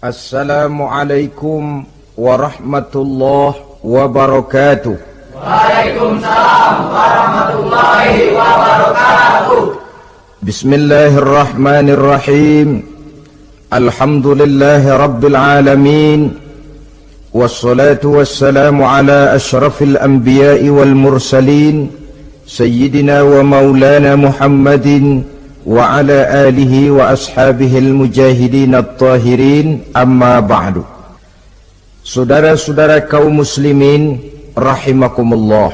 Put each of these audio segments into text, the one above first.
Assalamualaikum warahmatullahi wabarakatuh. Waalaikumsalam warahmatullahi wabarakatuh. Bismillahirrahmanirrahim. Alhamdulillahi rabbil alamin. Wassalatu wassalamu ala ashrafil anbiya'i wal mursalin, sayyidina wa maulana Muhammadin wa ala alihi wa ashabihil mujahidin at-tahirin, amma ba'du. Saudara-saudara kaum muslimin rahimakumullah,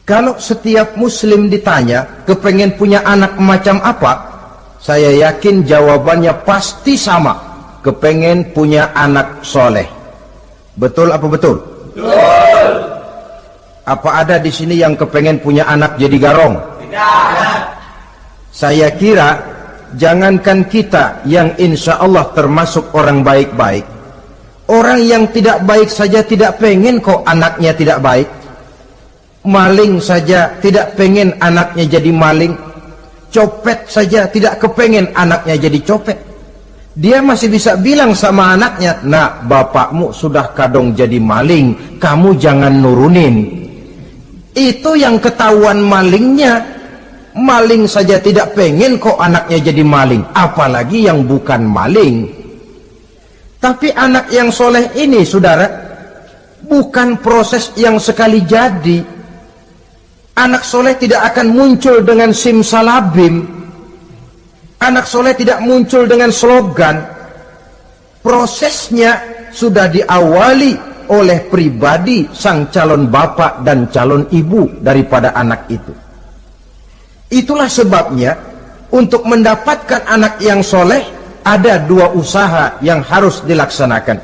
kalau setiap muslim ditanya kepengen punya anak macam apa, saya yakin jawabannya pasti sama, kepengen punya anak soleh. Betul apa betul? Betul. Apa ada di sini yang kepengen punya anak jadi garong? Saya kira jangankan kita yang insya Allah termasuk orang baik-baik, orang yang tidak baik saja tidak pengen kok anaknya tidak baik. Maling saja tidak pengen anaknya jadi maling. Copet saja tidak kepengen anaknya jadi copet. Dia masih bisa bilang sama anaknya, "Nak, bapakmu sudah kadung jadi maling, kamu jangan nurunin." Itu yang ketahuan malingnya. Maling saja tidak pengen kok anaknya jadi maling, apalagi yang bukan maling. Tapi anak yang soleh ini, saudara, bukan proses yang sekali jadi. Anak soleh tidak akan muncul dengan simsalabim. Anak soleh tidak muncul dengan slogan. Prosesnya sudah diawali oleh pribadi sang calon bapak dan calon ibu daripada anak itu. Itulah sebabnya untuk mendapatkan anak yang soleh ada dua usaha yang harus dilaksanakan.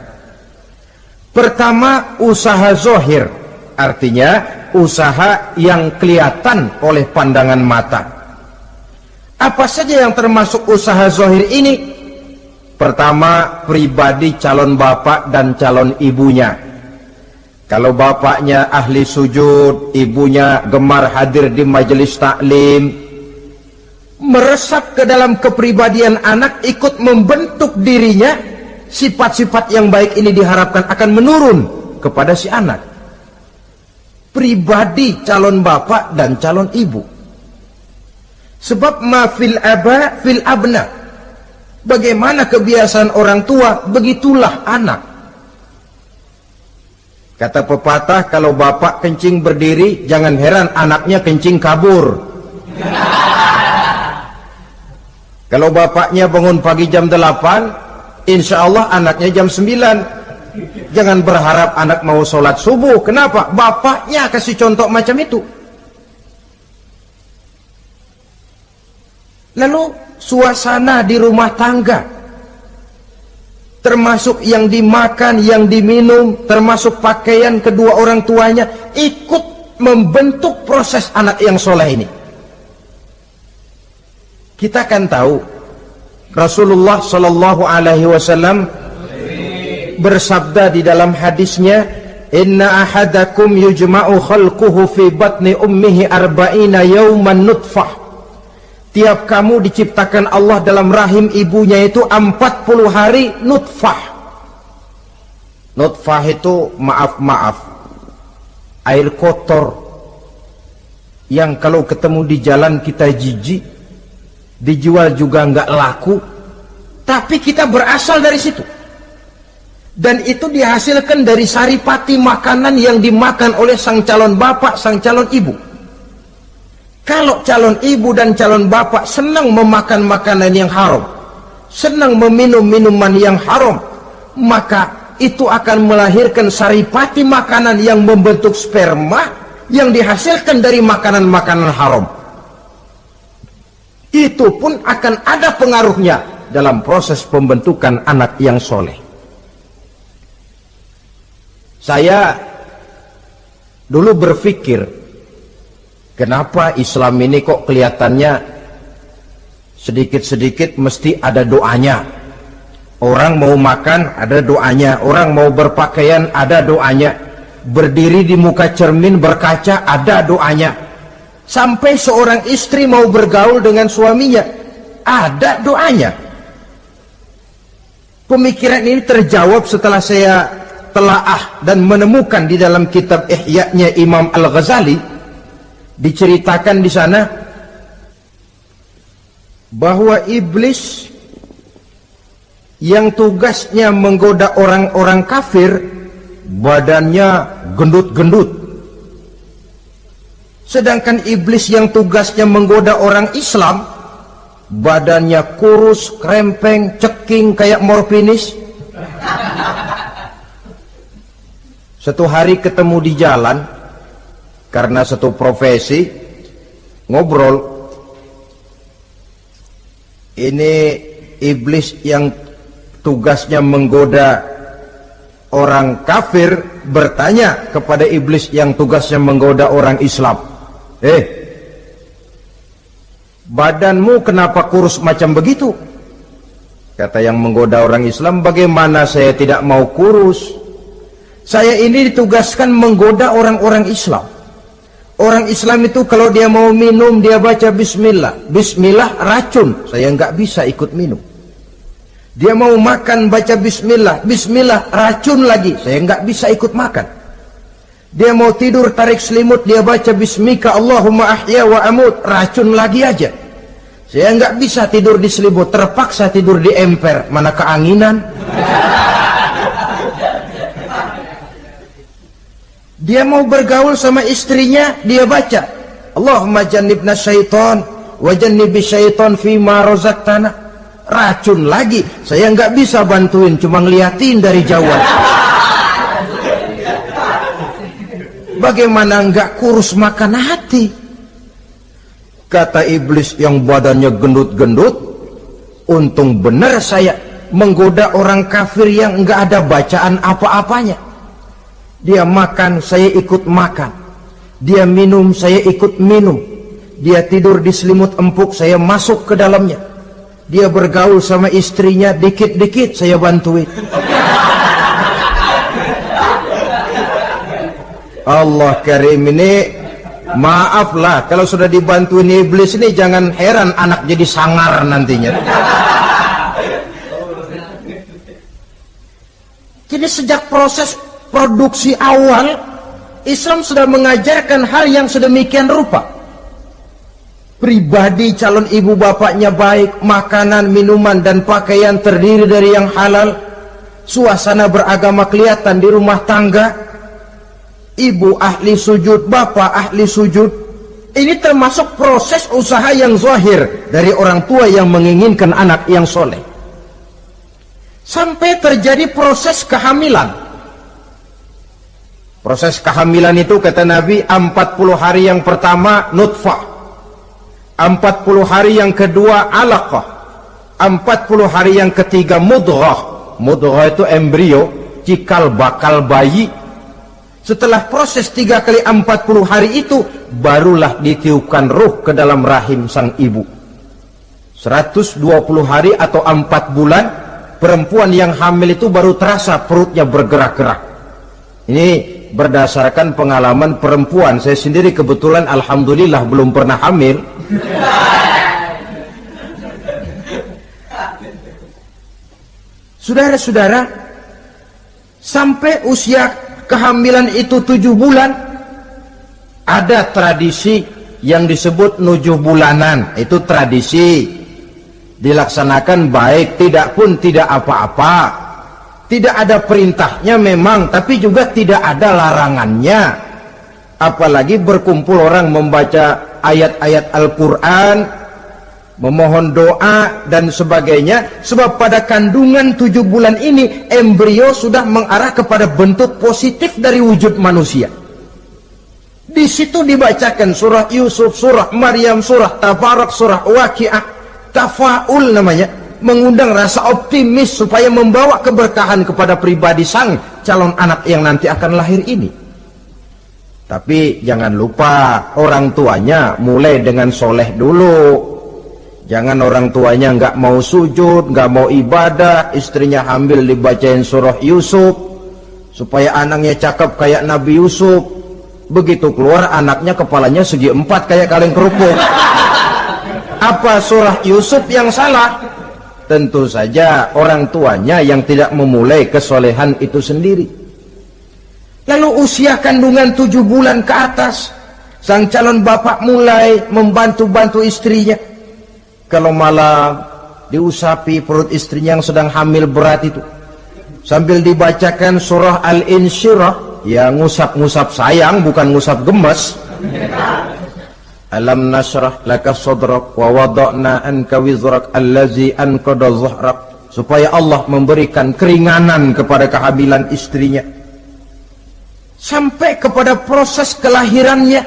Pertama, usaha zohir, artinya usaha yang kelihatan oleh pandangan mata. Apa saja yang termasuk usaha zohir ini? Pertama, pribadi calon bapak dan calon ibunya. Kalau bapaknya ahli sujud, ibunya gemar hadir di majelis taklim, meresap ke dalam kepribadian anak, ikut membentuk dirinya, sifat-sifat yang baik ini diharapkan akan menurun kepada si anak. Pribadi calon bapak dan calon ibu. Sebab ma fil aba fil abna. Bagaimana kebiasaan orang tua, begitulah anak. Kata pepatah, kalau bapak kencing berdiri, jangan heran anaknya kencing kabur. Kalau bapaknya bangun pagi jam 8, insya Allah anaknya jam 9. Jangan berharap anak mau sholat subuh. Kenapa? Bapaknya kasih contoh macam itu. Lalu suasana di rumah tangga, termasuk yang dimakan, yang diminum, termasuk pakaian kedua orang tuanya, ikut membentuk proses anak yang soleh ini. Kita kan tahu Rasulullah Shallallahu Alaihi Wasallam bersabda di dalam hadisnya, "Inna ahadakum yujma'u khalquhu fi batni ummihi arba'ina yawman nutfah." Tiap kamu diciptakan Allah dalam rahim ibunya itu 40 hari nutfah. Nutfah itu maaf, air kotor yang kalau ketemu di jalan kita jijik, dijual juga nggak laku, tapi kita berasal dari situ. Dan itu dihasilkan dari saripati makanan yang dimakan oleh sang calon bapak, sang calon ibu. Kalau calon ibu dan calon bapak senang memakan makanan yang haram, senang meminum minuman yang haram, maka itu akan melahirkan saripati makanan yang membentuk sperma yang dihasilkan dari makanan-makanan haram. Itu pun akan ada pengaruhnya dalam proses pembentukan anak yang soleh. Saya dulu berpikir, kenapa Islam ini kok kelihatannya sedikit-sedikit mesti ada doanya. Orang mau makan ada doanya, orang mau berpakaian ada doanya, berdiri di muka cermin berkaca ada doanya. Sampai seorang istri mau bergaul dengan suaminya ada doanya. Pemikiran ini terjawab setelah saya telaah dan menemukan di dalam kitab Ihya-nya Imam Al-Ghazali. Diceritakan di sana bahwa iblis yang tugasnya menggoda orang-orang kafir badannya gendut-gendut, sedangkan iblis yang tugasnya menggoda orang Islam badannya kurus, krempeng, ceking kayak morfinis. Satu hari ketemu di jalan karena satu profesi, ngobrol. Ini iblis yang tugasnya menggoda orang kafir bertanya kepada iblis yang tugasnya menggoda orang Islam, badanmu kenapa kurus macam begitu? Kata yang menggoda orang Islam, bagaimana saya tidak mau kurus? Saya ini ditugaskan menggoda orang-orang Islam. Orang Islam itu kalau dia mau minum dia baca bismillah. Bismillah racun, saya nggak bisa ikut minum. Dia mau makan baca bismillah. Bismillah racun lagi, saya nggak bisa ikut makan. Dia mau tidur tarik selimut dia baca bismika Allahumma ahya wa amut, racun lagi aja. Saya nggak bisa tidur di selimut, terpaksa tidur di emper, mana keanginan. Dia mau bergaul sama istrinya, dia baca Allahumma jannibna syaitan wa jannibi syaitan fima razaqtana, racun lagi. Saya nggak bisa bantuin, cuma ngeliatin dari jauhan. Bagaimana nggak kurus makan hati? Kata iblis yang badannya gendut-gendut, untung benar saya menggoda orang kafir yang nggak ada bacaan apa-apanya. Dia makan, saya ikut makan. Dia minum, saya ikut minum. Dia tidur di selimut empuk, saya masuk ke dalamnya. Dia bergaul sama istrinya, dikit-dikit saya bantuin. Allah Karim, ini maaflah kalau sudah dibantuin iblis ini, jangan heran anak jadi sangar nantinya. Jadi sejak proses produksi awal, Islam sudah mengajarkan hal yang sedemikian rupa. Pribadi calon ibu bapaknya baik, makanan, minuman, dan pakaian terdiri dari yang halal. Suasana beragama kelihatan di rumah tangga. Ibu ahli sujud, bapak ahli sujud. Ini termasuk proses usaha yang zahir dari orang tua yang menginginkan anak yang soleh. Sampai terjadi proses kehamilan. Proses kehamilan itu kata Nabi 40 hari yang pertama nutfah, 40 hari yang kedua alaqah, 40 hari yang ketiga mudghah. Mudghah itu embrio, cikal bakal bayi. Setelah proses 3 kali 40 hari itu, barulah ditiupkan ruh ke dalam rahim sang ibu. 120 hari atau 4 bulan, perempuan yang hamil itu baru terasa perutnya bergerak-gerak. Ini berdasarkan pengalaman perempuan. Saya sendiri kebetulan alhamdulillah belum pernah hamil. Saudara-saudara, sampai usia kehamilan itu 7 bulan, ada tradisi yang disebut nujuh bulanan. Itu tradisi dilaksanakan baik, tidak pun tidak apa-apa. Tidak ada perintahnya memang, tapi juga tidak ada larangannya. Apalagi berkumpul orang membaca ayat-ayat Al-Quran, memohon doa dan sebagainya. Sebab pada kandungan 7 bulan ini, embrio sudah mengarah kepada bentuk positif dari wujud manusia. Di situ dibacakan surah Yusuf, surah Maryam, surah Tabarak, surah Waqi'ah, tafaul namanya. Mengundang rasa optimis supaya membawa keberkahan kepada pribadi sang calon anak yang nanti akan lahir ini. Tapi jangan lupa orang tuanya mulai dengan soleh dulu. Jangan orang tuanya nggak mau sujud, nggak mau ibadah, istrinya hamil dibacain surah Yusuf supaya anaknya cakep kayak Nabi Yusuf. Begitu keluar anaknya kepalanya segi 4 kayak kaleng kerupuk. Apa surah Yusuf yang salah? Tentu saja orang tuanya yang tidak memulai kesolehan itu sendiri. Lalu usia kandungan 7 bulan ke atas, sang calon bapak mulai membantu-bantu istrinya. Kalau malam diusapi perut istrinya yang sedang hamil berat itu, sambil dibacakan surah Al-Insyirah, ya ngusap-ngusap sayang, bukan ngusap gemes. Alam nashrah laka sadrak wa wada'na anka wizrak allazi anqadha dhahrak, supaya Allah memberikan keringanan kepada kehamilan istrinya sampai kepada proses kelahirannya.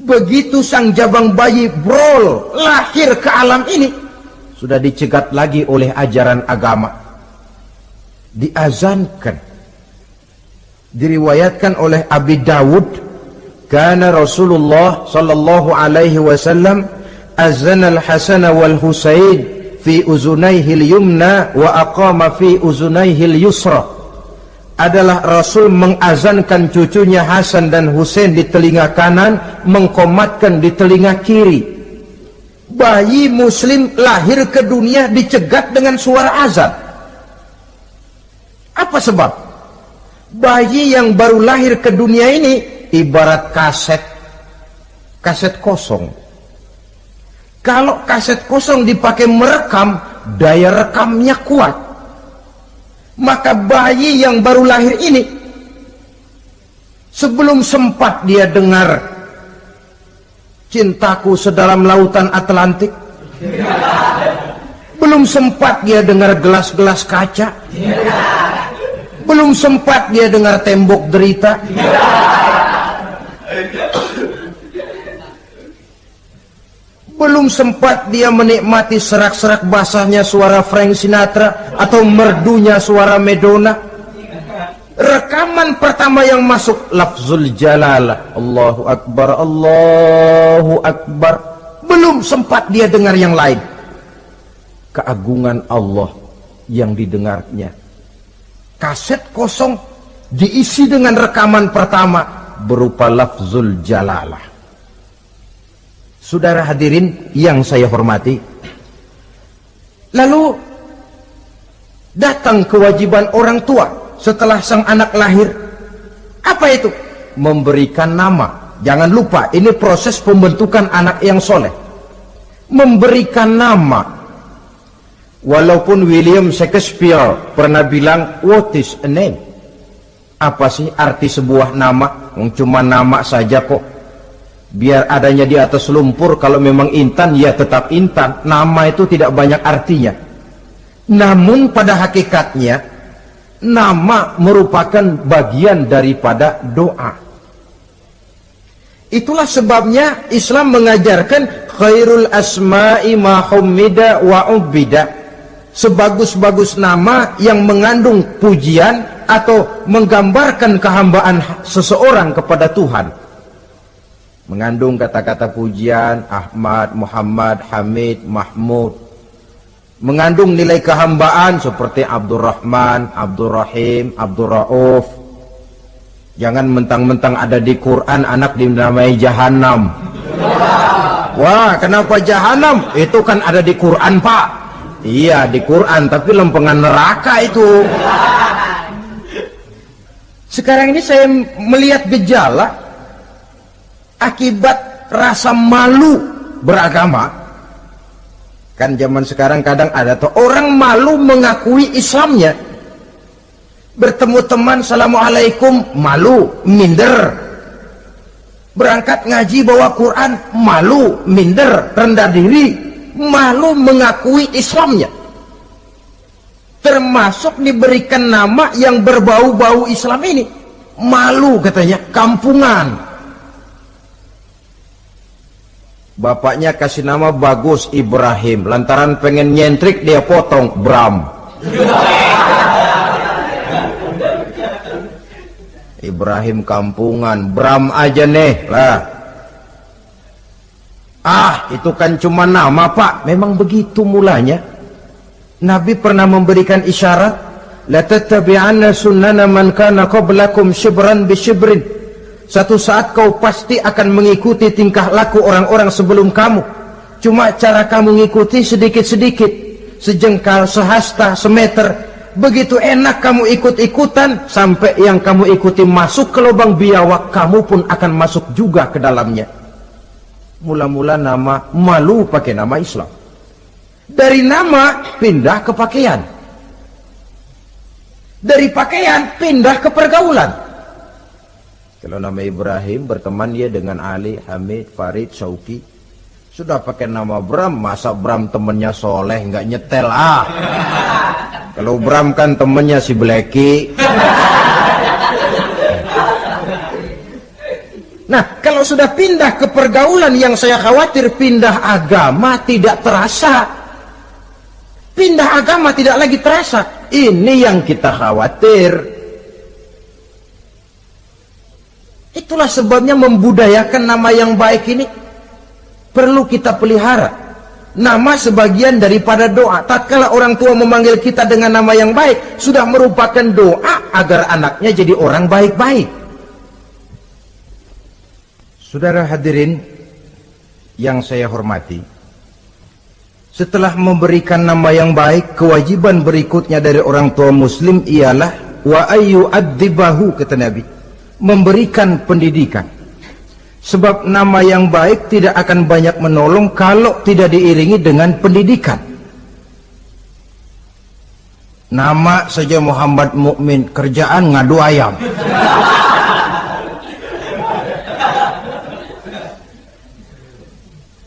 Begitu sang jabang bayi brol lahir ke alam ini, sudah dicegat lagi oleh ajaran agama, diazankan. Diriwayatkan oleh Abi Dawud, kana Rasulullah sallallahu alaihi wasallam azana al-Hasan wal Husain fi uzunaihi al-yumna wa aqama fi uzunaihi al-yusra. Adalah Rasul mengazankan cucunya Hasan dan Husain di telinga kanan, mengkomatkan di telinga kiri. Bayi muslim lahir ke dunia dicegat dengan suara azan. Apa sebab? Bayi yang baru lahir ke dunia ini ibarat kaset kosong. Kalau kaset kosong dipakai merekam, daya rekamnya kuat. Maka bayi yang baru lahir ini, sebelum sempat dia dengar cintaku sedalam lautan Atlantik, belum sempat dia dengar gelas-gelas kaca, belum sempat dia dengar tembok derita, belum sempat dia menikmati serak-serak basahnya suara Frank Sinatra atau merdunya suara Madonna. Rekaman pertama yang masuk lafzul jalalah, Allahu Akbar, Allahu Akbar. Belum sempat dia dengar yang lain. Keagungan Allah yang didengarnya. Kaset kosong diisi dengan rekaman pertama berupa lafzul jalalah. Saudara hadirin yang saya hormati, lalu datang kewajiban orang tua setelah sang anak lahir. Apa itu? Memberikan nama. Jangan lupa, ini proses pembentukan anak yang soleh. Memberikan nama. Walaupun William Shakespeare pernah bilang, what is a name? Apa sih arti sebuah nama? Cuma nama saja kok. Biar adanya di atas lumpur, kalau memang intan ya tetap intan. Nama itu tidak banyak artinya. Namun pada hakikatnya nama merupakan bagian daripada doa. Itulah sebabnya Islam mengajarkan khairul asma'i ma hummida wa ubida. Sebagus-bagus nama yang mengandung pujian atau menggambarkan kehambaan seseorang kepada Tuhan. Mengandung kata-kata pujian, Ahmad, Muhammad, Hamid, Mahmud. Mengandung nilai kehambaan seperti Abdurrahman, Abdurrahim, Abdurrauf. Jangan mentang-mentang ada di Quran anak dinamai Jahannam. Wah, kenapa Jahannam? Itu kan ada di Quran, Pak. Iya, di Quran, tapi lempengan neraka itu. Sekarang ini saya melihat gejala akibat rasa malu beragama. Kan zaman sekarang kadang ada tuh orang malu mengakui Islamnya. Bertemu teman, Assalamualaikum, malu, minder. Berangkat ngaji bawa Quran, malu, minder, rendah diri, malu mengakui Islamnya. Termasuk diberikan nama yang berbau-bau Islam ini. Malu katanya, kampungan. Bapaknya kasih nama bagus, Ibrahim. Lantaran pengen nyentrik, dia potong Bram. Ibrahim kampungan, Bram aja nih lah. Itu kan cuma nama, Pak. Memang begitu mulanya. Nabi pernah memberikan isyarat, la tattabi'anna sunnana man kana qablakum shibran bi shibrin. Satu saat kau pasti akan mengikuti tingkah laku orang-orang sebelum kamu. Cuma cara kamu ngikuti sedikit-sedikit. sejengkal, sehasta, semeter. Begitu enak kamu ikut-ikutan, sampai yang kamu ikuti masuk ke lubang biawak, kamu pun akan masuk juga ke dalamnya. Mula-mula nama, malu pakai nama Islam. Dari nama pindah ke pakaian. Dari pakaian pindah ke pergaulan. Kalau nama Ibrahim, berteman dia dengan Ali, Hamid, Farid, Syauki. Sudah pakai nama Bram, masa Bram temennya soleh, nggak nyetel Kalau Bram kan temennya si Bleki. Nah, kalau sudah pindah ke pergaulan, yang saya khawatir pindah agama tidak terasa. Pindah agama tidak lagi terasa. Ini yang kita khawatir. Itulah sebabnya membudayakan nama yang baik ini perlu kita pelihara. Nama sebagian daripada doa. Tatkala orang tua memanggil kita dengan nama yang baik, sudah merupakan doa agar anaknya jadi orang baik-baik. Saudara hadirin yang saya hormati, setelah memberikan nama yang baik, kewajiban berikutnya dari orang tua muslim ialah wa ayyu'adzibahu, kata Nabi, memberikan pendidikan. Sebab nama yang baik tidak akan banyak menolong kalau tidak diiringi dengan pendidikan. Nama saja Muhammad Mukmin, kerjaan ngadu ayam.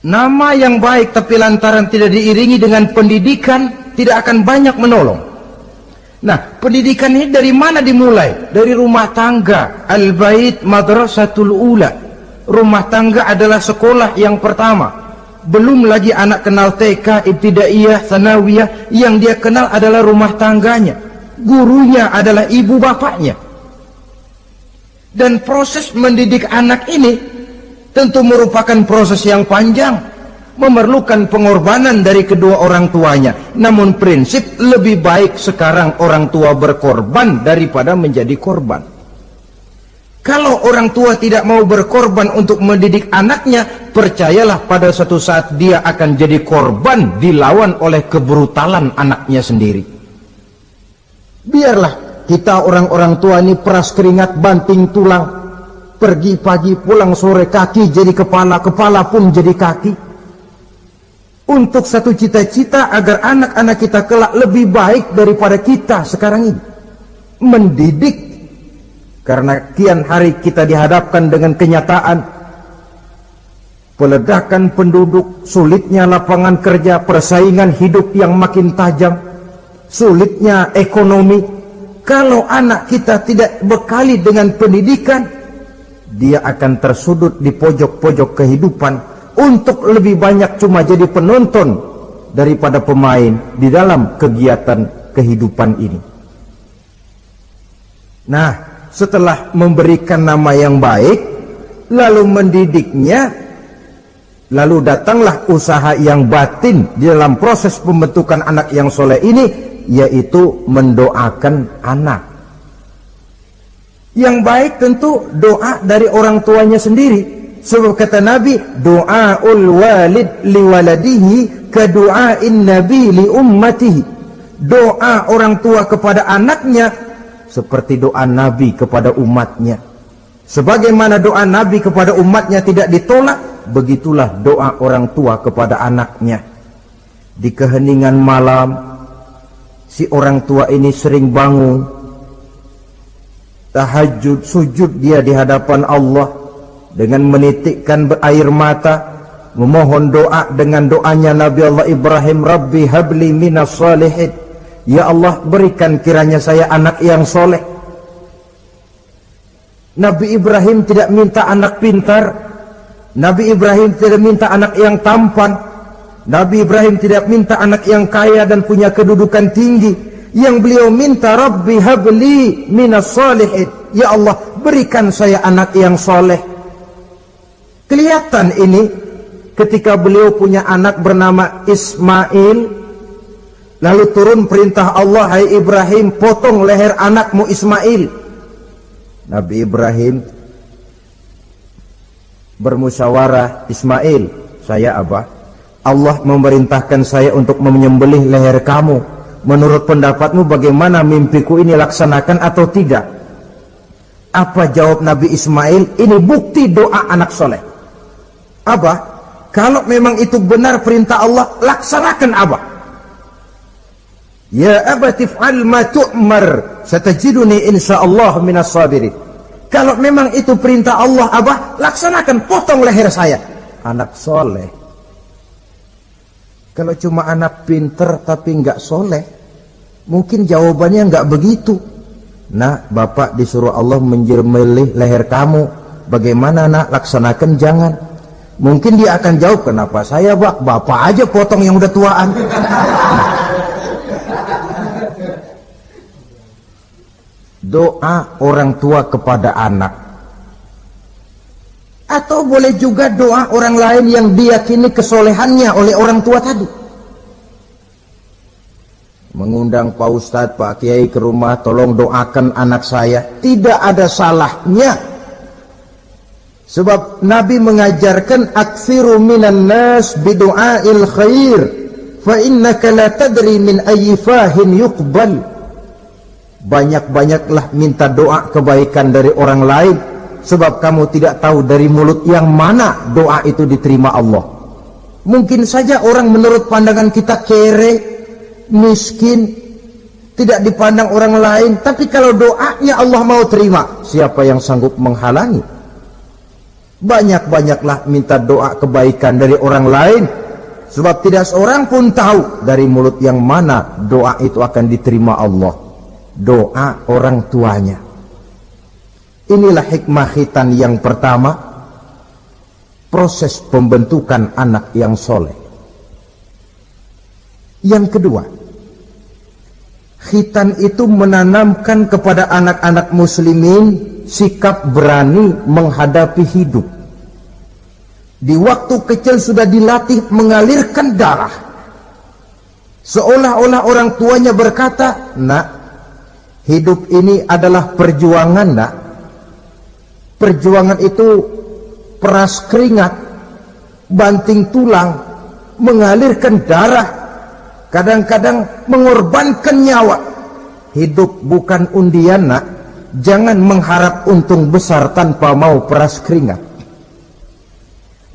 Nama yang baik tapi lantaran tidak diiringi dengan pendidikan, tidak akan banyak menolong. Nah, pendidikan ini dari mana dimulai? Dari rumah tangga. Al-bait madrasatul ula. Rumah tangga adalah sekolah yang pertama. Belum lagi anak kenal TK, ibtidaiyah, sanawiyah. Yang dia kenal adalah rumah tangganya. Gurunya adalah ibu bapaknya. Dan proses mendidik anak ini tentu merupakan proses yang panjang, memerlukan pengorbanan dari kedua orang tuanya. Namun prinsip lebih baik sekarang orang tua berkorban daripada menjadi korban. Kalau orang tua tidak mau berkorban untuk mendidik anaknya, percayalah pada suatu saat dia akan jadi korban, dilawan oleh kebrutalan anaknya sendiri. Biarlah kita orang-orang tua ini peras keringat, banting tulang, pergi pagi pulang sore, kaki jadi kepala, kepala pun jadi kaki, untuk satu cita-cita agar anak-anak kita kelak lebih baik daripada kita sekarang ini. Mendidik. Karena kian hari kita dihadapkan dengan kenyataan peledakan penduduk, sulitnya lapangan kerja, persaingan hidup yang makin tajam, sulitnya ekonomi. Kalau anak kita tidak bekali dengan pendidikan, dia akan tersudut di pojok-pojok kehidupan untuk lebih banyak cuma jadi penonton daripada pemain di dalam kegiatan kehidupan ini. Nah, setelah memberikan nama yang baik, lalu mendidiknya, lalu datanglah usaha yang batin di dalam proses pembentukan anak yang soleh ini, yaitu mendoakan anak. Yang baik tentu doa dari orang tuanya sendiri. Sebab kata Nabi, doaul walid liwaladihi kadu'ain nabi li ummatihi. Doa orang tua kepada anaknya seperti doa Nabi kepada umatnya. Sebagaimana doa Nabi kepada umatnya tidak ditolak, begitulah doa orang tua kepada anaknya. Di keheningan malam, si orang tua ini sering bangun, tahajud, sujud dia di hadapan Allah dengan menitikkan air mata, memohon doa dengan doanya Nabi Allah Ibrahim, Rabbi habli minas salihin. Ya Allah, berikan kiranya saya anak yang soleh. Nabi Ibrahim tidak minta anak pintar. Nabi Ibrahim tidak minta anak yang tampan. Nabi Ibrahim tidak minta anak yang kaya dan punya kedudukan tinggi. Yang beliau minta, Rabbi habli minas salihin. Ya Allah, berikan saya anak yang soleh. Kelihatan ini ketika beliau punya anak bernama Ismail. Lalu turun perintah Allah, hai Ibrahim, potong leher anakmu Ismail. Nabi Ibrahim bermusyawarah, Ismail, saya abah, Allah memerintahkan saya untuk menyembelih leher kamu. Menurut pendapatmu bagaimana mimpiku ini, laksanakan atau tidak? Apa jawab Nabi Ismail? Ini bukti doa anak soleh. Abah, kalau memang itu benar perintah Allah, laksanakan Abah. Ya abati fa'al ma tu'mar, satajiduni insyaallah minas sabirin. Kalau memang itu perintah Allah, Abah, laksanakan, potong leher saya. Anak soleh. Kalau cuma anak pinter tapi nggak soleh, mungkin jawabannya nggak begitu. Nah, bapak disuruh Allah menyembelih leher kamu. Bagaimana nak, laksanakan jangan. Mungkin dia akan jawab, kenapa saya bapak aja potong yang udah tuaan. Doa orang tua kepada anak, atau boleh juga doa orang lain yang diyakini kesolehannya oleh orang tua tadi. Mengundang Pak Ustadz, Pak Kiai ke rumah, tolong doakan anak saya, tidak ada salahnya. Sebab Nabi mengajarkan aktsiru minan nas bidu'ail khair fa innaka la tadri min ayyi fahin yuqbal. Banyak-banyaklah minta doa kebaikan dari orang lain, sebab kamu tidak tahu dari mulut yang mana doa itu diterima Allah. Mungkin saja orang menurut pandangan kita kere, miskin, tidak dipandang orang lain, tapi kalau doanya Allah mau terima, siapa yang sanggup menghalangi? Banyak-banyaklah minta doa kebaikan dari orang lain, sebab tidak seorang pun tahu dari mulut yang mana doa itu akan diterima Allah. Doa orang tuanya. Inilah hikmah khitan yang pertama, proses pembentukan anak yang soleh. Yang kedua, khitan itu menanamkan kepada anak-anak muslimin sikap berani menghadapi hidup. Di waktu kecil sudah dilatih mengalirkan darah, seolah-olah orang tuanya berkata, nak, hidup ini adalah perjuangan, nak. Perjuangan itu peras keringat, banting tulang, mengalirkan darah, kadang-kadang mengorbankan nyawa. Hidup bukan undian, nak. Jangan mengharap untung besar tanpa mau peras keringat.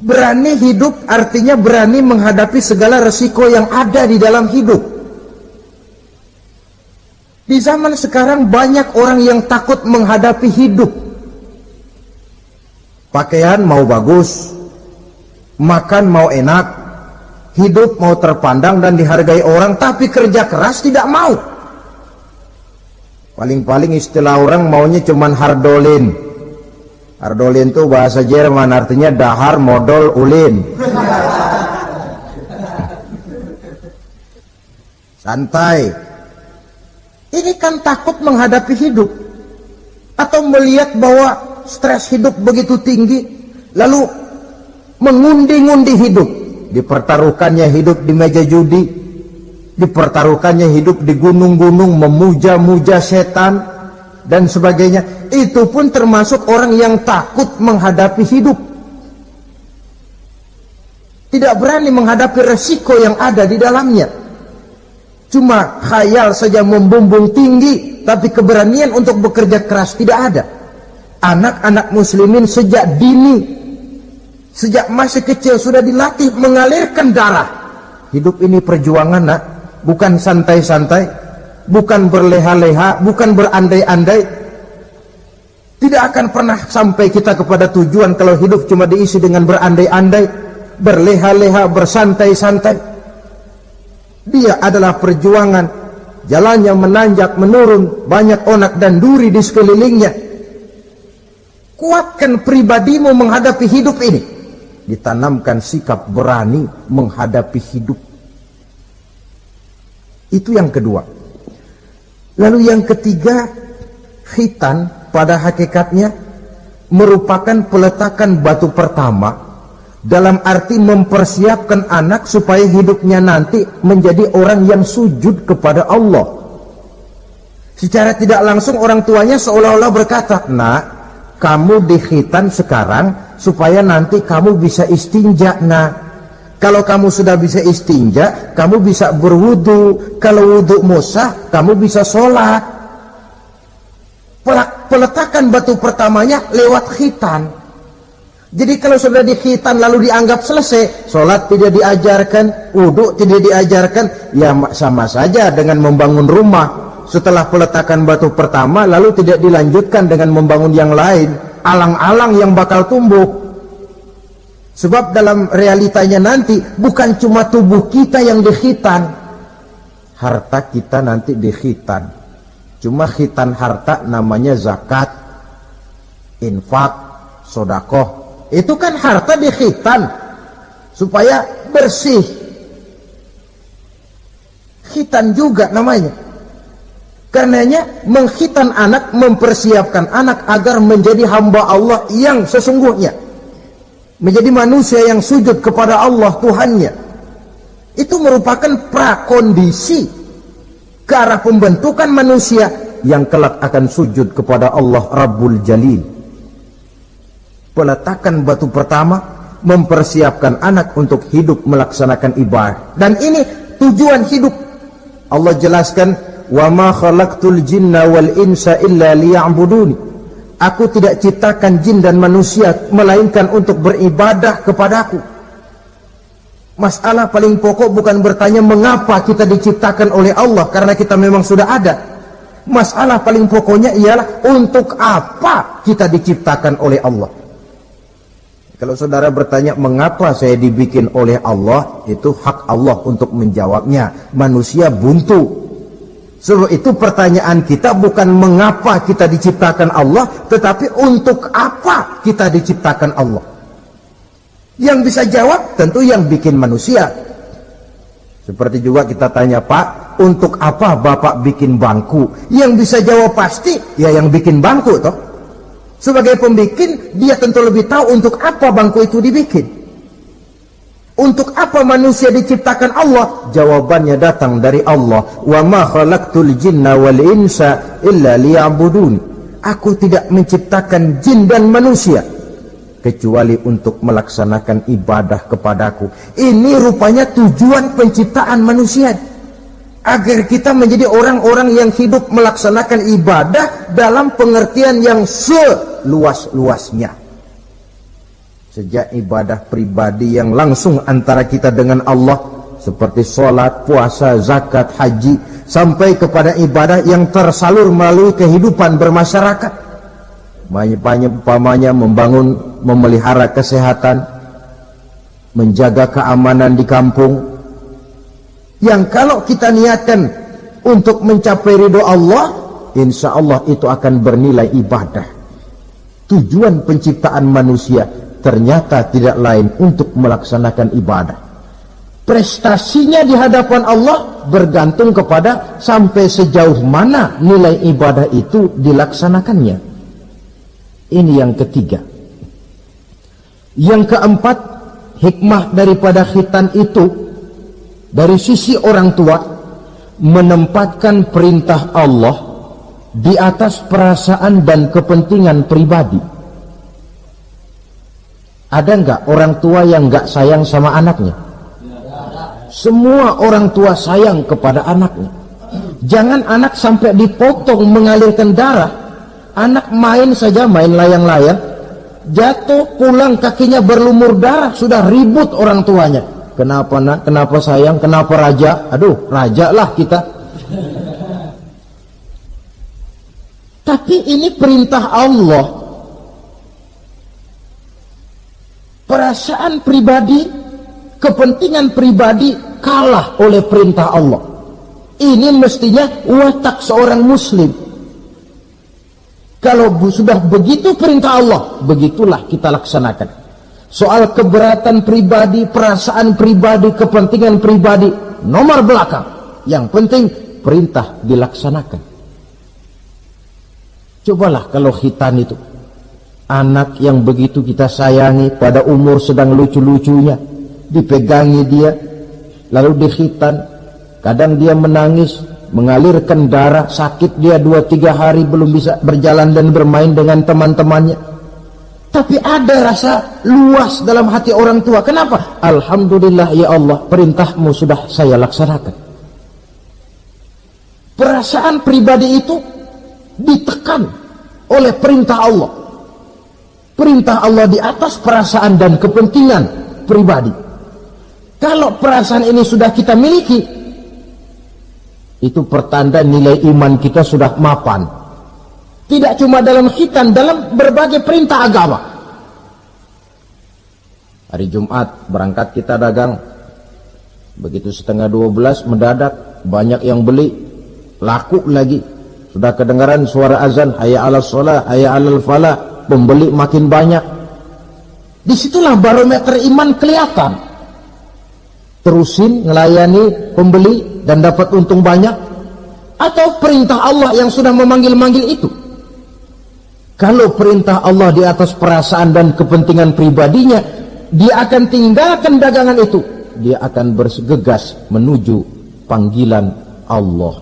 Berani hidup artinya berani menghadapi segala resiko yang ada di dalam hidup. Di zaman sekarang banyak orang yang takut menghadapi hidup. Pakaian mau bagus, makan mau enak, hidup mau terpandang dan dihargai orang, tapi kerja keras tidak mau. Paling-paling istilah orang maunya cuman hardolin. Hardolin itu bahasa Jerman, artinya dahar modal ulin. Santai. Ini kan takut menghadapi hidup, atau melihat bahwa stres hidup begitu tinggi, lalu mengundi-ngundi hidup. Dipertaruhkannya hidup di meja judi, dipertaruhkannya hidup di gunung-gunung, memuja-muja setan dan sebagainya. Itu pun termasuk orang yang takut menghadapi hidup, tidak berani menghadapi resiko yang ada di dalamnya. Cuma khayal saja membumbung tinggi, tapi keberanian untuk bekerja keras tidak ada. Anak-anak muslimin sejak dini, sejak masih kecil sudah dilatih mengalirkan darah. Hidup ini perjuangan, nak. Bukan santai-santai, bukan berleha-leha, bukan berandai-andai. Tidak akan pernah sampai kita kepada tujuan kalau hidup cuma diisi dengan berandai-andai, berleha-leha, bersantai-santai. Dia adalah perjuangan, jalannya menanjak menurun, banyak onak dan duri di sekelilingnya. Kuatkan pribadimu menghadapi hidup ini, ditanamkan sikap berani menghadapi hidup. Itu yang kedua. Lalu yang ketiga, khitan pada hakikatnya merupakan peletakan batu pertama, dalam arti mempersiapkan anak supaya hidupnya nanti menjadi orang yang sujud kepada Allah. Secara tidak langsung orang tuanya seolah-olah berkata, nak, kamu dikhitan sekarang supaya nanti kamu bisa istinja, nak. Kalau kamu sudah bisa istinja, kamu bisa berwudu. Kalau wudu musah, kamu bisa sholat. Peletakan batu pertamanya lewat khitan. Jadi kalau sudah di khitan lalu dianggap selesai, sholat tidak diajarkan, wudu tidak diajarkan, ya sama saja dengan membangun rumah. Setelah peletakan batu pertama lalu tidak dilanjutkan dengan membangun yang lain, alang-alang yang bakal tumbuh. Sebab dalam realitanya nanti bukan cuma tubuh kita yang dikhitan, harta kita nanti dikhitan. Cuma khitan harta namanya zakat, infak, sodakoh. Itu kan harta dikhitan supaya bersih. Khitan juga namanya. Karenanya mengkhitan anak, mempersiapkan anak agar menjadi hamba Allah yang sesungguhnya, menjadi manusia yang sujud kepada Allah Tuhannya. Itu merupakan prakondisi ke arah pembentukan manusia yang kelak akan sujud kepada Allah Rabbul Jalil. Peletakan batu pertama mempersiapkan anak untuk hidup melaksanakan ibadah. Dan ini tujuan hidup. Allah jelaskan, "Wa ma khalaqtul jinna wal insa illa liya'buduni." Aku tidak ciptakan jin dan manusia melainkan untuk beribadah kepadaku. Masalah paling pokok bukan bertanya mengapa kita diciptakan oleh Allah, karena kita memang sudah ada. Masalah paling pokoknya ialah untuk apa kita diciptakan oleh Allah. Kalau saudara bertanya mengapa saya dibikin oleh Allah, itu hak Allah untuk menjawabnya. Manusia buntu. Sebab itu pertanyaan kita bukan mengapa kita diciptakan Allah, tetapi untuk apa kita diciptakan Allah. Yang bisa jawab tentu yang bikin manusia. Seperti juga kita tanya, Pak, untuk apa Bapak bikin bangku? Yang bisa jawab pasti ya yang bikin bangku toh. Sebagai pembikin, dia tentu lebih tahu untuk apa bangku itu dibikin. Untuk apa manusia diciptakan Allah? Jawabannya datang dari Allah. Wa ma khalaqtul jinna wal insa illa liya'budun. Aku tidak menciptakan jin dan manusia kecuali untuk melaksanakan ibadah kepadaku. Ini rupanya tujuan penciptaan manusia, agar kita menjadi orang-orang yang hidup melaksanakan ibadah dalam pengertian yang seluas-luasnya. Sejak ibadah pribadi yang langsung antara kita dengan Allah, seperti sholat, puasa, zakat, haji, sampai kepada ibadah yang tersalur melalui kehidupan bermasyarakat. Umpamanya membangun, memelihara kesehatan, menjaga keamanan di kampung, yang kalau kita niatkan untuk mencapai ridho Allah, insya Allah itu akan bernilai ibadah. Tujuan penciptaan manusia ternyata tidak lain untuk melaksanakan ibadah. Prestasinya di hadapan Allah bergantung kepada sampai sejauh mana nilai ibadah itu dilaksanakannya. Ini yang ketiga. Yang keempat, hikmah daripada khitan itu dari sisi orang tua, menempatkan perintah Allah di atas perasaan dan kepentingan pribadi. Ada enggak orang tua yang enggak sayang sama anaknya? Semua orang tua sayang kepada anaknya. Jangan anak sampai dipotong mengalirkan darah. Anak main saja, main layang-layang, jatuh pulang kakinya berlumur darah, sudah ribut orang tuanya. Kenapa nak? Kenapa sayang? Kenapa raja? Aduh, raja lah kita. Tapi ini perintah Allah. Perasaan pribadi, kepentingan pribadi kalah oleh perintah Allah. Ini mestinya watak seorang muslim. Kalau sudah begitu perintah Allah, begitulah kita laksanakan. Soal keberatan pribadi, perasaan pribadi, kepentingan pribadi, nomor belakang. Yang penting perintah dilaksanakan. Cobalah kalau khitan itu, anak yang begitu kita sayangi pada umur sedang lucu-lucunya, dipegangi dia, lalu dikhitan. Kadang dia menangis, mengalirkan darah, sakit dia 2-3 hari belum bisa berjalan dan bermain dengan teman-temannya. Tapi ada rasa luas dalam hati orang tua. Kenapa? Alhamdulillah ya Allah, perintahmu sudah saya laksanakan. Perasaan pribadi itu ditekan oleh perintah Allah. Perintah Allah di atas perasaan dan kepentingan pribadi. Kalau perasaan ini sudah kita miliki, itu pertanda nilai iman kita sudah mapan. Tidak cuma dalam khitan, dalam berbagai perintah agama. Hari Jumat berangkat kita dagang. Begitu 11:30 mendadak banyak yang beli, laku lagi. Sudah kedengaran suara azan, hayya 'alas shalah, hayya 'alal falah, pembeli makin banyak. Disitulah barometer iman kelihatan. Terusin melayani pembeli dan dapat untung banyak, atau perintah Allah yang sudah memanggil-manggil itu. Kalau perintah Allah di atas perasaan dan kepentingan pribadinya, dia akan tinggalkan dagangan itu. Dia akan bergegas menuju panggilan Allah.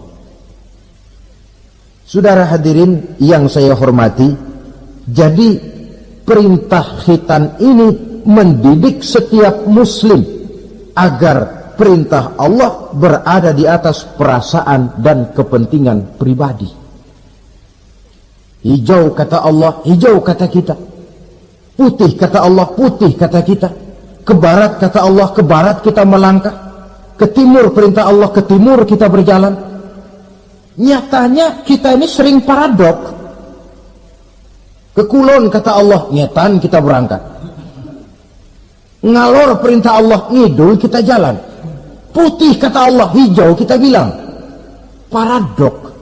Saudara hadirin yang saya hormati, jadi perintah khitan ini mendidik setiap muslim agar perintah Allah berada di atas perasaan dan kepentingan pribadi. Hijau kata Allah, hijau kata kita. Putih kata Allah, putih kata kita. Ke barat kata Allah, ke barat kita melangkah. Ke timur perintah Allah, ke timur kita berjalan. Nyatanya kita ini sering paradok. Ke kulon kata Allah, nyetan kita berangkat. Ngalor perintah Allah, ngidul kita jalan. Putih kata Allah, hijau kita bilang. Paradok.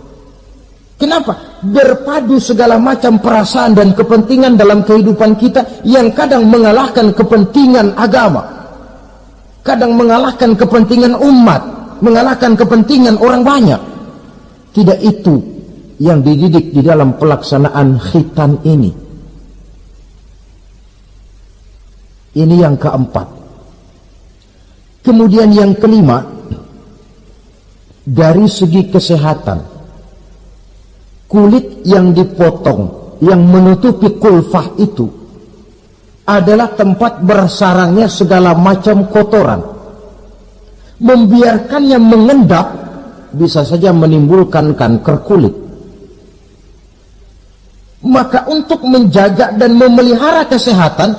Kenapa? Berpadu segala macam perasaan dan kepentingan dalam kehidupan kita yang kadang mengalahkan kepentingan agama, kadang mengalahkan kepentingan umat, mengalahkan kepentingan orang banyak. Tidak itu yang dididik di dalam pelaksanaan khitan ini. Ini yang keempat. Kemudian yang kelima, dari segi kesehatan, kulit yang dipotong, yang menutupi kulfah itu adalah tempat bersarangnya segala macam kotoran. Membiarkannya mengendap bisa saja menimbulkan kanker kulit. Maka untuk menjaga dan memelihara kesehatan,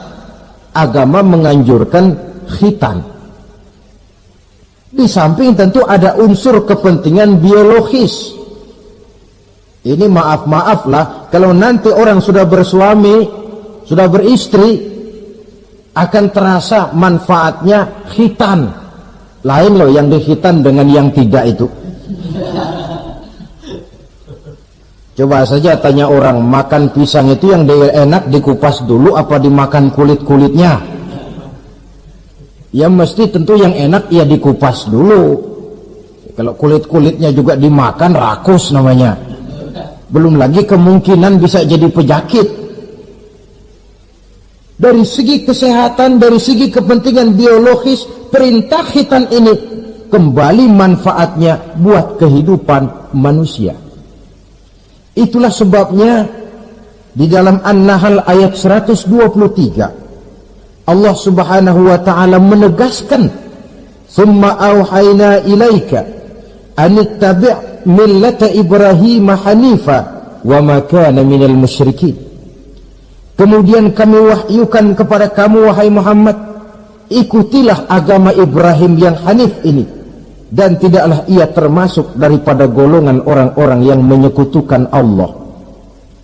agama menganjurkan khitan. Di samping tentu ada unsur kepentingan biologis. Ini maaf-maaf lah, kalau nanti orang sudah bersuami, sudah beristri, akan terasa manfaatnya khitan. Lain loh yang dikhitan dengan yang tidak itu. Coba saja tanya orang, makan pisang itu yang enak dikupas dulu apa dimakan kulit-kulitnya? Ya mesti tentu yang enak ya dikupas dulu. Kalau kulit-kulitnya juga dimakan, rakus namanya. Belum lagi kemungkinan bisa jadi penyakit. Dari segi kesehatan, dari segi kepentingan biologis, perintah khitan ini kembali manfaatnya buat kehidupan manusia. Itulah sebabnya di dalam An-Nahl ayat 123 Allah Subhanahu wa taala menegaskan, "Tsumma auhayna ilaika an ittabi' millata Ibrahim hanifa wa ma kana minal musyrikin." Kemudian kami wahyukan kepada kamu wahai Muhammad, ikutilah agama Ibrahim yang hanif ini, dan tidaklah ia termasuk daripada golongan orang-orang yang menyekutukan Allah.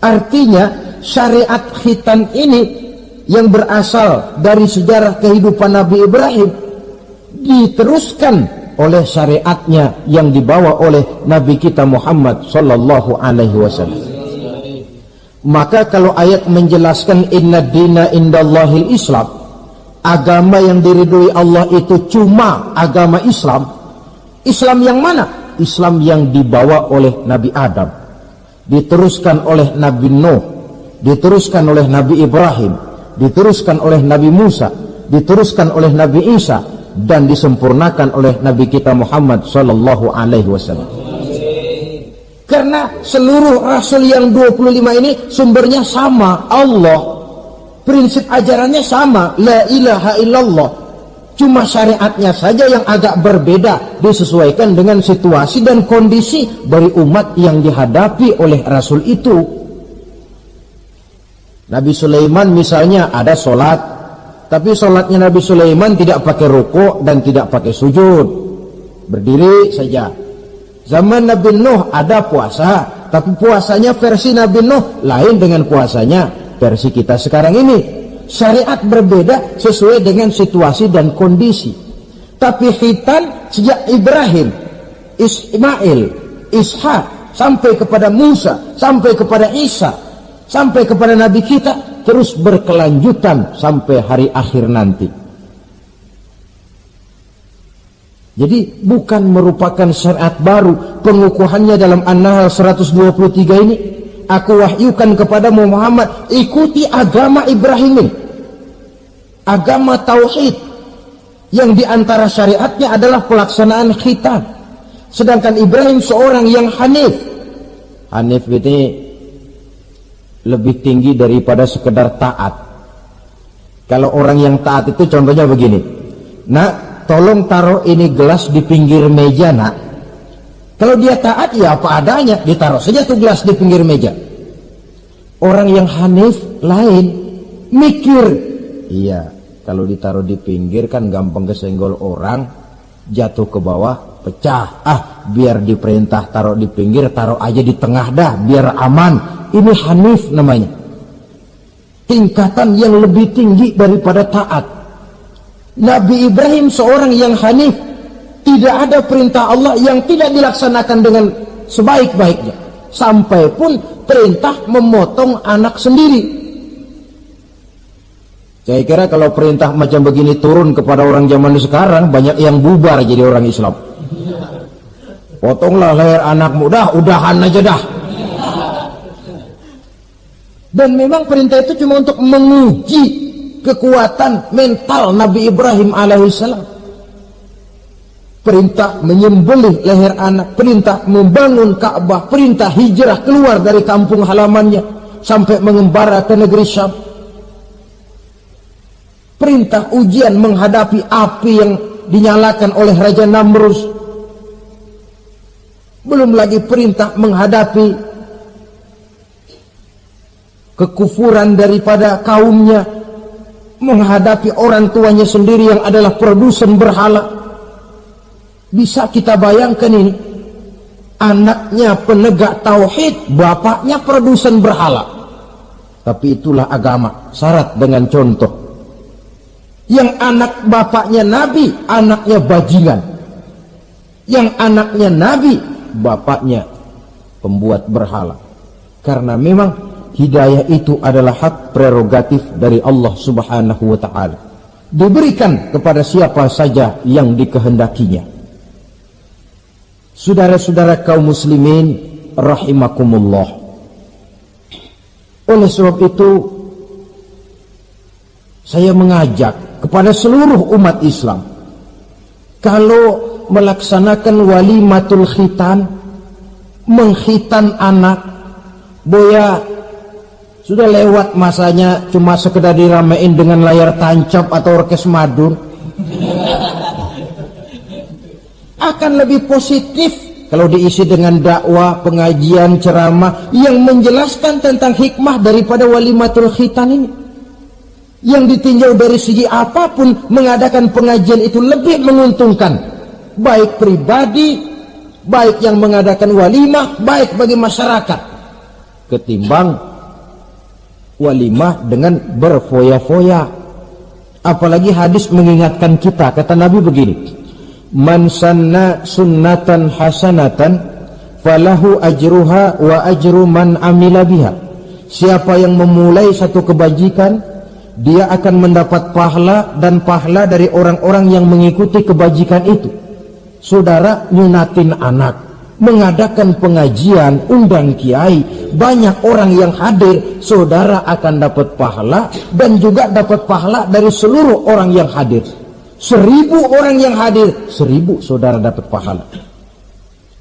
Artinya syariat khitan ini yang berasal dari sejarah kehidupan Nabi Ibrahim diteruskan oleh syariatnya yang dibawa oleh Nabi kita Muhammad sallallahu alaihi wasallam. Maka kalau ayat menjelaskan inna dina indallahil Islam, agama yang diridhoi Allah itu cuma agama Islam. Islam yang mana? Islam yang dibawa oleh Nabi Adam, diteruskan oleh Nabi Nuh, diteruskan oleh Nabi Ibrahim, diteruskan oleh Nabi Musa, diteruskan oleh Nabi Isa, dan disempurnakan oleh Nabi kita Muhammad sallallahu alaihi wasallam. Karena seluruh rasul yang 25 ini sumbernya sama, Allah. prinsip ajarannya sama, la ilaha illallah. Cuma syariatnya saja yang agak berbeda, disesuaikan dengan situasi dan kondisi dari umat yang dihadapi oleh Rasul itu. Nabi Sulaiman misalnya ada sholat, tapi sholatnya Nabi Sulaiman tidak pakai rukuk dan tidak pakai sujud, berdiri saja. Zaman Nabi Nuh ada puasa, tapi puasanya versi Nabi Nuh lain dengan puasanya versi kita sekarang ini. Syariat berbeda sesuai dengan situasi dan kondisi. Tapi khitan sejak Ibrahim, Ismail, Ishak, sampai kepada Musa, sampai kepada Isa, sampai kepada Nabi kita, terus berkelanjutan sampai hari akhir nanti. Jadi bukan merupakan syariat baru. Pengukuhannya dalam An-Nahl 123 ini, aku wahyukan kepadamu Muhammad, ikuti agama Ibrahim ini, agama tauhid, yang diantara syariatnya adalah pelaksanaan khitan. Sedangkan Ibrahim seorang yang hanif. Hanif ini lebih tinggi daripada sekedar taat. Kalau orang yang taat itu contohnya begini, nak, tolong taruh ini gelas di pinggir meja, nak. Kalau dia taat ya apa adanya, ditaruh saja tuh gelas di pinggir meja. Orang yang hanif lain, mikir, iya, kalau ditaruh di pinggir kan gampang kesenggol orang, jatuh ke bawah, pecah. Biar diperintah taruh di pinggir, taruh aja di tengah dah, biar aman. Ini hanif namanya. Tingkatan yang lebih tinggi daripada taat. Nabi Ibrahim seorang yang hanif. Tidak ada perintah Allah yang tidak dilaksanakan dengan sebaik-baiknya. Sampai pun perintah memotong anak sendiri. Saya kira kalau perintah macam begini turun kepada orang zaman sekarang, banyak yang bubar jadi orang Islam. Potonglah leher anakmu, dah, udahan aja dah. Dan memang perintah itu cuma untuk menguji kekuatan mental Nabi Ibrahim alaihissalam. Perintah menyembelih leher anak, perintah membangun Ka'bah, perintah hijrah keluar dari kampung halamannya sampai mengembara ke negeri Syam. Perintah ujian menghadapi api yang dinyalakan oleh Raja Namrus. Belum lagi perintah menghadapi kekufuran daripada kaumnya, menghadapi orang tuanya sendiri yang adalah produsen berhala. Bisa kita bayangkan ini, anaknya penegak tauhid, bapaknya produsen berhala. Tapi itulah agama, syarat dengan contoh. Yang anak bapaknya nabi, anaknya bajingan. Yang anaknya nabi, bapaknya pembuat berhala. Karena memang hidayah itu adalah hak prerogatif dari Allah Subhanahu wa ta'ala. Diberikan kepada siapa saja yang dikehendakinya. Saudara-saudara kaum muslimin rahimakumullah. Oleh sebab itu saya mengajak kepada seluruh umat Islam, kalau melaksanakan walimatul khitan, mengkhitan anak, boya sudah lewat masanya cuma sekedar diramein dengan layar tancap atau orkes madun. Akan lebih positif kalau diisi dengan dakwah, pengajian, ceramah yang menjelaskan tentang hikmah daripada walimatul khitan ini. Yang ditinjau dari segi apapun, mengadakan pengajian itu lebih menguntungkan, baik pribadi, baik yang mengadakan walimah, baik bagi masyarakat, ketimbang walimah dengan berfoya-foya. Apalagi hadis mengingatkan kita, kata Nabi begini, man sanna sunnatan hasanatan falahu ajruha wa ajru man amila biha. Siapa yang memulai satu kebajikan, dia akan mendapat pahala dan pahala dari orang-orang yang mengikuti kebajikan itu. Saudara nyunatin anak, mengadakan pengajian, undang kiai, banyak orang yang hadir, saudara akan dapat pahala dan juga dapat pahala dari seluruh orang yang hadir. 1000 orang yang hadir, 1000 saudara dapat pahala.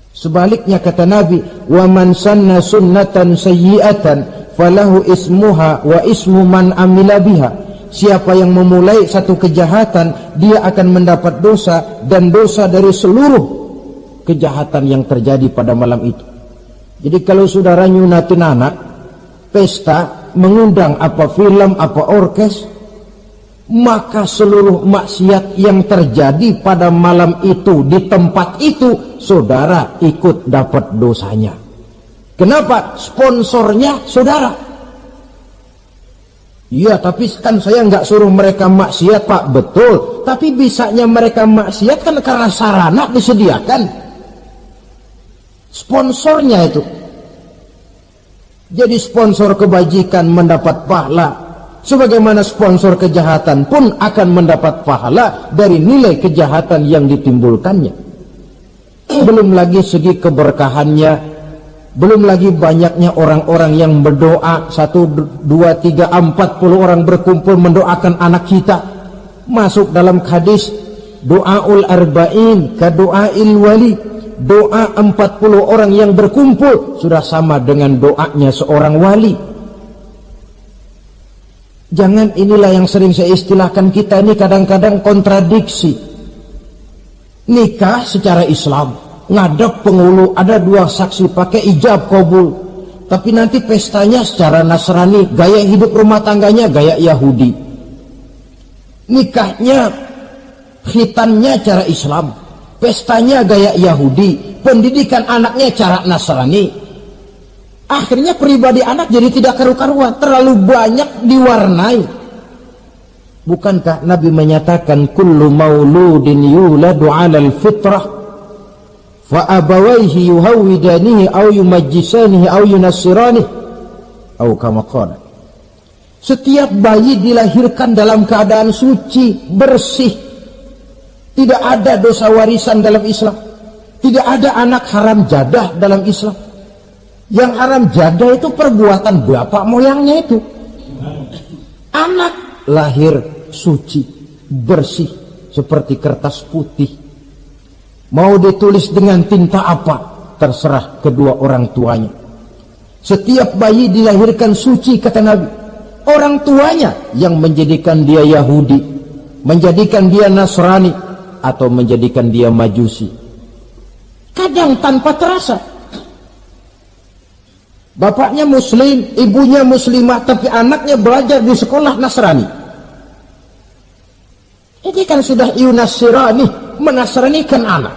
Sebaliknya kata Nabi, wa man sanna sunnatan sayyi'atan falahu ismuha wa ismu man amila biha. Siapa yang memulai satu kejahatan, dia akan mendapat dosa dan dosa dari seluruh kejahatan yang terjadi pada malam itu. Jadi kalau saudara nyunatin anak, pesta, mengundang apa film, apa orkes, maka seluruh maksiat yang terjadi pada malam itu di tempat itu, saudara ikut dapat dosanya. Kenapa? Sponsornya saudara. Iya, tapi kan saya nggak suruh mereka maksiat, Pak. Betul, tapi bisanya mereka maksiat kan karena sarana disediakan. Sponsornya itu. Jadi sponsor kebajikan mendapat pahala, sebagaimana sponsor kejahatan pun akan mendapat pahala dari nilai kejahatan yang ditimbulkannya. Belum lagi segi keberkahannya, belum lagi banyaknya orang-orang yang berdoa, 1, 2, 3, 40 orang berkumpul mendoakan anak kita. Masuk dalam hadis doaul arba'in ka doail wali. Doa 40 orang yang berkumpul sudah sama dengan doanya seorang wali. Jangan, inilah yang sering saya istilahkan, kita ini kadang-kadang kontradiksi. Nikah secara Islam, ngadep penghulu, ada 2 saksi pakai ijab kabul, tapi nanti pestanya secara Nasrani, gaya hidup rumah tangganya gaya Yahudi. Nikahnya, khitannya cara Islam, pestanya gaya Yahudi, pendidikan anaknya cara Nasrani. Akhirnya pribadi anak jadi tidak karu-karuan, terlalu banyak diwarnai. Bukankah Nabi menyatakan kullu mauludin yuladu 'alal fitrah fa abawaihi yuhawidanihi aw yumajjisanihi aw yunassiranihi aw kama qala. Setiap bayi dilahirkan dalam keadaan suci, bersih. Tidak ada dosa warisan dalam Islam. Tidak ada anak haram jadah dalam Islam. Yang haram jadah itu perbuatan bapak moyangnya itu. Anak lahir suci, bersih, seperti kertas putih. Mau ditulis dengan tinta apa, terserah kedua orang tuanya. Setiap bayi dilahirkan suci, kata Nabi. Orang tuanya yang menjadikan dia Yahudi, menjadikan dia Nasrani, atau menjadikan dia Majusi. Kadang tanpa terasa. Bapaknya Muslim, ibunya Muslimah, tapi anaknya belajar di sekolah Nasrani. Ini kan sudah yunasirani, menasranikan anak.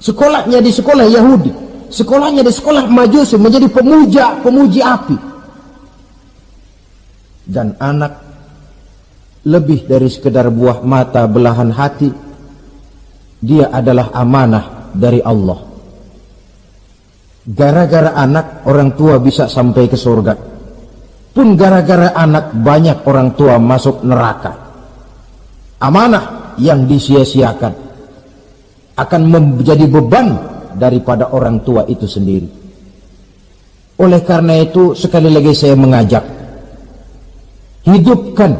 Sekolahnya di sekolah Yahudi, sekolahnya di sekolah Majusi, menjadi pemuji api. Dan anak lebih dari sekedar buah mata, belahan hati. Dia adalah amanah dari Allah. Gara-gara anak, orang tua bisa sampai ke surga. Pun gara-gara anak, banyak orang tua masuk neraka. Amanah yang disia-siakan akan menjadi beban daripada orang tua itu sendiri. Oleh karena itu, sekali lagi saya mengajak, hidupkan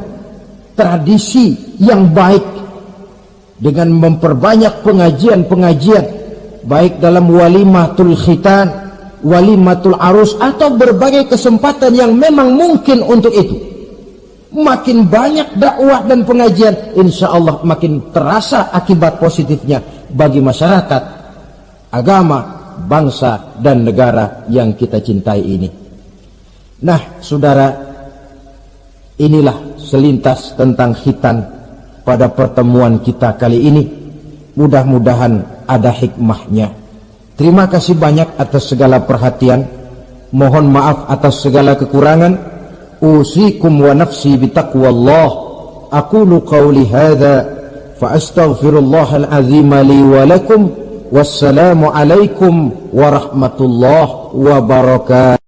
tradisi yang baik dengan memperbanyak pengajian-pengajian, baik dalam walimatul khitan, walimatul arus, atau berbagai kesempatan yang memang mungkin untuk itu. Makin banyak dakwah dan pengajian, insya Allah makin terasa akibat positifnya bagi masyarakat, agama, bangsa, dan negara yang kita cintai ini. Nah, saudara, inilah selintas tentang khitan pada pertemuan kita kali ini. Mudah-mudahan ada hikmahnya. Terima kasih banyak atas segala perhatian. Mohon maaf atas segala kekurangan. Usikum wa nafsi bitaqwallah. Aqulu qawli hadha fa astaghfirullahal azim li wa lakum. Wassalamu alaikum warahmatullahi wabarakatuh.